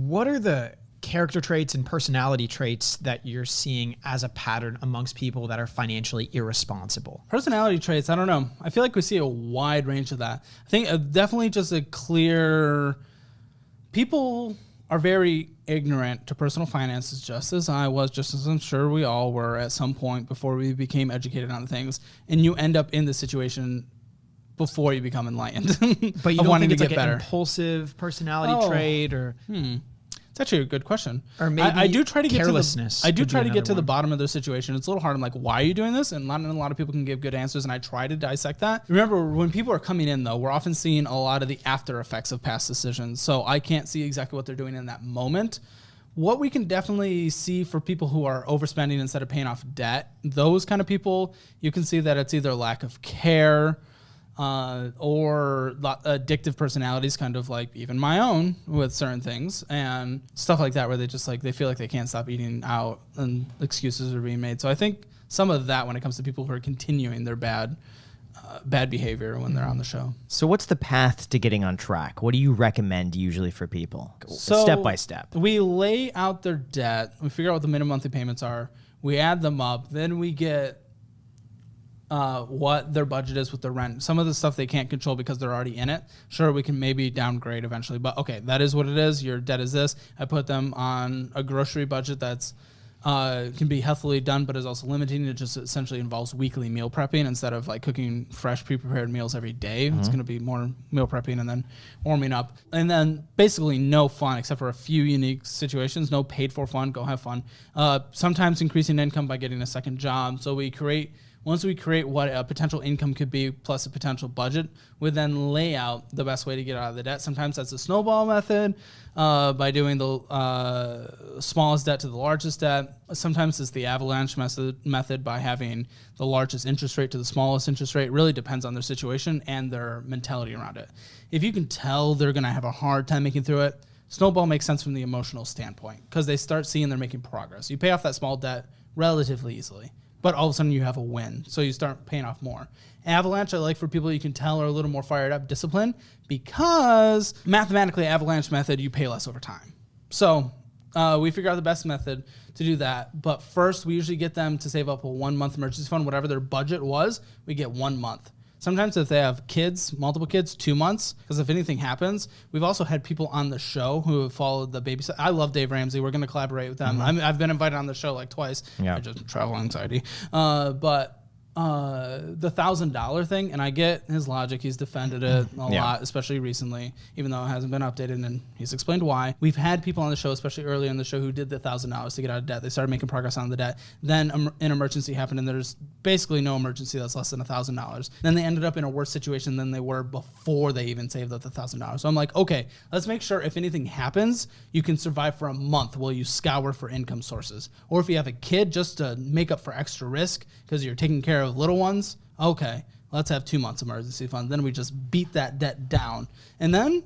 What are the character traits and personality traits that you're seeing as a pattern amongst people that are financially irresponsible? Personality traits, I don't know. I feel like we see a wide range of that. I think definitely just a clear... People are very ignorant to personal finances, just as I was, just as I'm sure we all were at some point before we became educated on things. And you end up in the situation before you become enlightened. But you don't think it's like an impulsive personality trait, or... It's actually a good question. Or maybe I do try to get carelessness. I do try to get to the bottom of their situation. It's a little hard. I'm like, why are you doing this? And not a lot of people can give good answers, and I try to dissect that. Remember, when people are coming in, though, we're often seeing a lot of the after effects of past decisions. So I can't see exactly what they're doing in that moment. What we can definitely see for people who are overspending instead of paying off debt, those kind of people, you can see that it's either lack of care, or addictive personalities, kind of like even my own with certain things and stuff like that, where they just like, they feel like they can't stop eating out and excuses are being made. So I think some of that when it comes to people who are continuing their bad behavior when they're on the show. So what's the path to getting on track? What do you recommend usually for people? So step by step. We lay out their debt. We figure out what the minimum monthly payments are. We add them up. Then we get what their budget is with the rent. Some of the stuff they can't control because they're already in it. Sure, we can maybe downgrade eventually, but okay, that is what it is. Your debt is this. I put them on a grocery budget that's can be healthily done, but is also limiting. It just essentially involves weekly meal prepping instead of like cooking fresh, pre-prepared meals every day. It's going to be more meal prepping and then warming up. And then basically no fun except for a few unique situations. No paid for fun. Go have fun. Sometimes increasing income by getting a second job. So once we create what a potential income could be plus a potential budget, we then lay out the best way to get out of the debt. Sometimes that's the snowball method by doing the smallest debt to the largest debt. Sometimes it's the avalanche method by having the largest interest rate to the smallest interest rate. It really depends on their situation and their mentality around it. If you can tell they're going to have a hard time making through it, snowball makes sense from the emotional standpoint because they start seeing they're making progress. You pay off that small debt relatively easily, but all of a sudden you have a win. So you start paying off more. Avalanche, I like for people you can tell are a little more fired up, disciplined, because mathematically, avalanche method, you pay less over time. So we figure out the best method to do that. But first, we usually get them to save up a 1 month emergency fund. Whatever their budget was, we get 1 month. Sometimes if they have kids, multiple kids, 2 months, because if anything happens, we've also had people on the show who have followed the babysit. I love Dave Ramsey. We're going to collaborate with them. I've been invited on the show like twice. Yeah. I just travel anxiety. But the $1,000 thing, and I get his logic. He's defended it a lot, especially recently, even though it hasn't been updated, and he's explained why. We've had people on the show, especially early in the show, who did the $1,000 to get out of debt. They started making progress on the debt. Then an emergency happened, and there's basically no emergency that's less than $1,000. Then they ended up in a worse situation than they were before they even saved up the $1,000. So I'm like, okay, let's make sure if anything happens, you can survive for a month while you scour for income sources. Or if you have a kid, just to make up for extra risk because you're taking care of little ones, okay, let's have 2 months emergency fund. Then we just beat that debt down. And then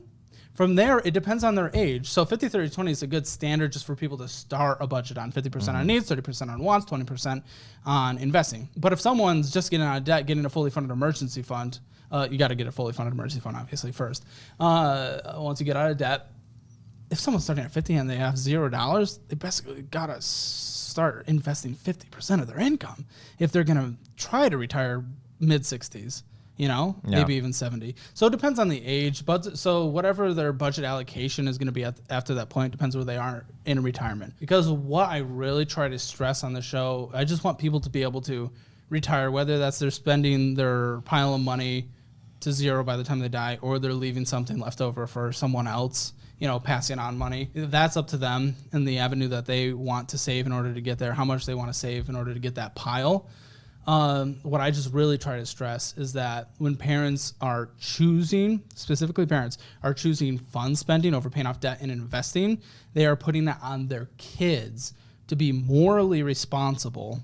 from there, it depends on their age. So 50, 30, 20 is a good standard just for people to start a budget on. 50% on needs, 30% on wants, 20% on investing. But if someone's just getting out of debt, getting a fully funded emergency fund, you got to get a fully funded emergency fund, obviously, first. Once you get out of debt, if someone's starting at 50 and they have $0, they basically got to start investing 50% of their income if they're going to try to retire mid-60s, maybe even 70. So it depends on the age. But so whatever their budget allocation is going to be after that point depends where they are in retirement. Because what I really try to stress on the show, I just want people to be able to retire, whether that's they're spending their pile of money to zero by the time they die, or they're leaving something left over for someone else, passing on money. That's up to them and the avenue that they want to save in order to get there, how much they want to save in order to get that pile. What I just really try to stress is that when parents are choosing, specifically parents, are choosing fund spending over paying off debt and investing, they are putting that on their kids to be morally responsible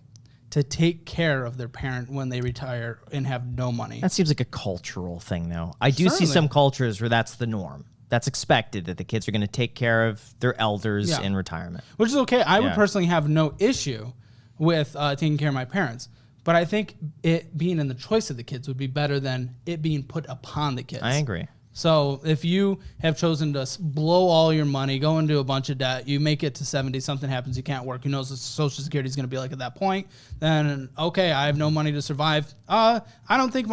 to take care of their parent when they retire and have no money. That seems like a cultural thing, though. I do see some cultures where that's the norm. That's expected, that the kids are going to take care of their elders in retirement. Which is okay. I would personally have no issue with taking care of my parents. But I think it being in the choice of the kids would be better than it being put upon the kids. I agree. So if you have chosen to blow all your money, go into a bunch of debt, you make it to 70, something happens, you can't work, who knows what Social Security is going to be like at that point, then, okay, I have no money to survive. I don't think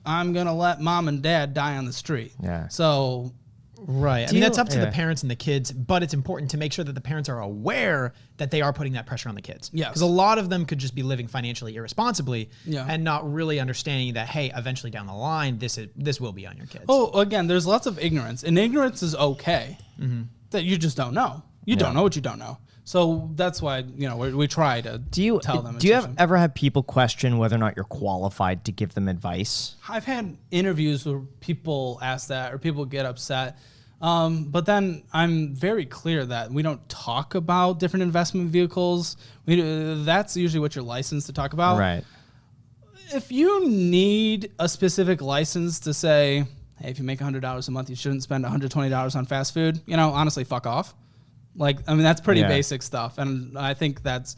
I'm going to let mom and dad die on the street. Yeah. So... Right. I mean, that's up to the parents and the kids, but it's important to make sure that the parents are aware that they are putting that pressure on the kids. Yes. Because a lot of them could just be living financially irresponsibly Yeah. and not really understanding that, hey, eventually down the line, this will be on your kids. Oh, again, there's lots of ignorance, and ignorance is okay. That you just don't know. You don't know what you don't know. So that's why, we try to tell them. Do you ever have people question whether or not you're qualified to give them advice? I've had interviews where people ask that or people get upset. But then I'm very clear that we don't talk about different investment vehicles. That's usually what you're licensed to talk about. Right. If you need a specific license to say, hey, if you make $100 a month, you shouldn't spend $120 on fast food, honestly, fuck off. That's pretty basic stuff. And I think that's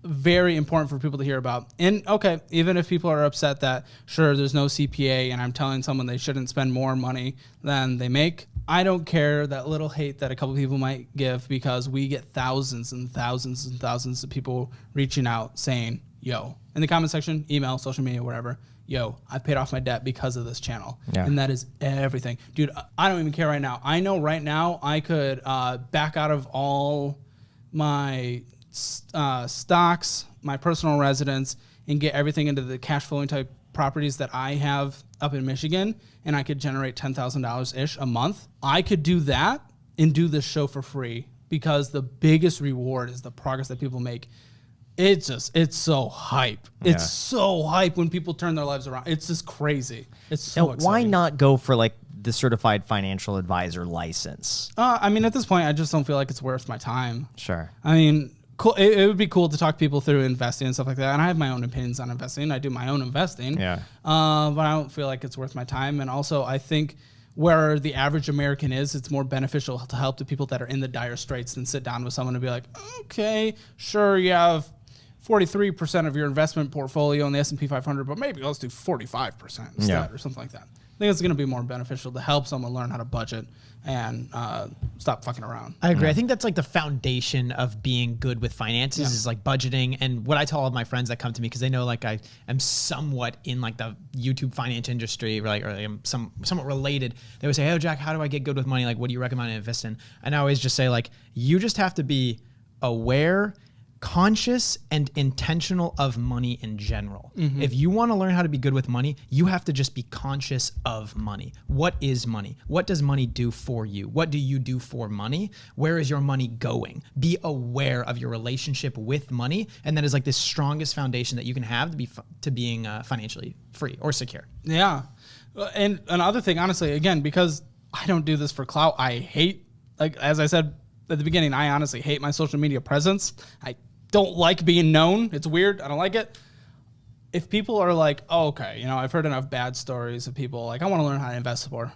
very important for people to hear about. And okay, even if people are upset that, sure, there's no CPA and I'm telling someone they shouldn't spend more money than they make, I don't care that little hate that a couple people might give, because we get thousands and thousands and thousands of people reaching out saying, yo, in the comment section, email, social media, whatever, yo, I paid off my debt because of this channel. Yeah. And that is everything. Dude, I don't even care right now. I know right now I could back out of all my stocks, my personal residence, and get everything into the cash flowing type properties that I have up in Michigan, and I could generate $10,000-ish a month. I could do that and do this show for free, because the biggest reward is the progress that people make. It's so hype. Yeah. It's so hype when people turn their lives around. It's just crazy. It's so exciting. Why not go for the certified financial advisor license? At this point, I just don't feel like it's worth my time. Sure. Cool. It would be cool to talk people through investing and stuff like that. And I have my own opinions on investing. I do my own investing. Yeah. But I don't feel like it's worth my time. And also, I think where the average American is, it's more beneficial to help the people that are in the dire straits than sit down with someone and be like, okay, sure, you have 43% of your investment portfolio in the S&P 500, but maybe let's do 45% instead or something like that. I think it's going to be more beneficial to help someone learn how to budget and stop fucking around. I agree. I think that's the foundation of being good with finances is budgeting. And what I tell all of my friends that come to me, because they know I am somewhat in the YouTube finance industry, or I'm somewhat related. They would say, "Hey, Jack, how do I get good with money? What do you recommend I invest in?" And I always just say you just have to be aware, conscious, and intentional of money in general. If you want to learn how to be good with money, you have to just be conscious of money. What is money? What does money do for you? What do you do for money? Where is your money going? Be aware of your relationship with money, and that is the strongest foundation that you can have to being financially free or secure. Yeah. And another thing, honestly, again, because I don't do this for clout, I hate, as I said at the beginning, I honestly hate my social media presence. I don't like being known. It's weird. I don't like it. If people are oh, okay, I've heard enough bad stories of people I want to learn how to invest more.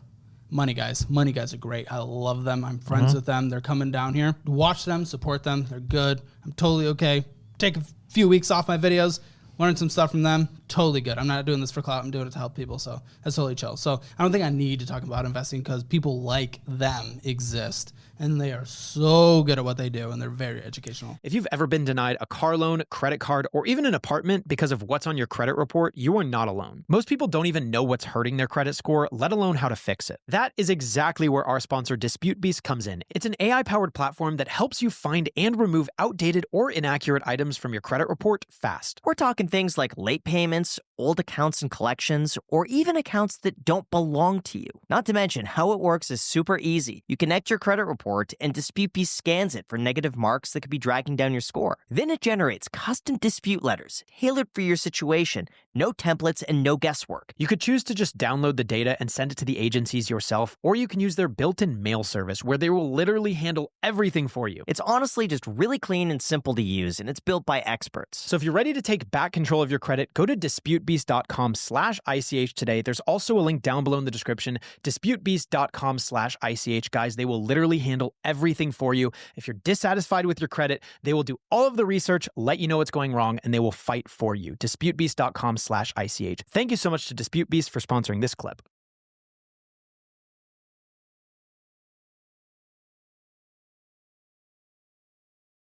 Money guys. Money guys are great. I love them. I'm friends with them. They're coming down here. Watch them, support them. They're good. I'm totally okay. Take a few weeks off my videos, learn some stuff from them. Totally good. I'm not doing this for clout. I'm doing it to help people. So that's totally chill. So I don't think I need to talk about investing, because people like them exist. And they are so good at what they do, and they're very educational. If you've ever been denied a car loan, credit card, or even an apartment because of what's on your credit report, you are not alone. Most people don't even know what's hurting their credit score, let alone how to fix it. That is exactly where our sponsor Dispute Beast comes in. It's an AI-powered platform that helps you find and remove outdated or inaccurate items from your credit report fast. We're talking things like late payments, old accounts and collections, or even accounts that don't belong to you. Not to mention, how it works is super easy. You connect your credit report, and Dispute Beast scans it for negative marks that could be dragging down your score. Then it generates custom dispute letters tailored for your situation, no templates and no guesswork. You could choose to just download the data and send it to the agencies yourself, or you can use their built-in mail service where they will literally handle everything for you. It's honestly just really clean and simple to use, and it's built by experts. So if you're ready to take back control of your credit, go to disputebeast.com/ICH today. There's also a link down below in the description, disputebeast.com/ICH. Guys, they will literally handle everything for you. If you're dissatisfied with your credit, they will do all of the research, let you know what's going wrong, and they will fight for you. disputebeast.com/ICH. Thank you so much to Dispute Beast for sponsoring this clip.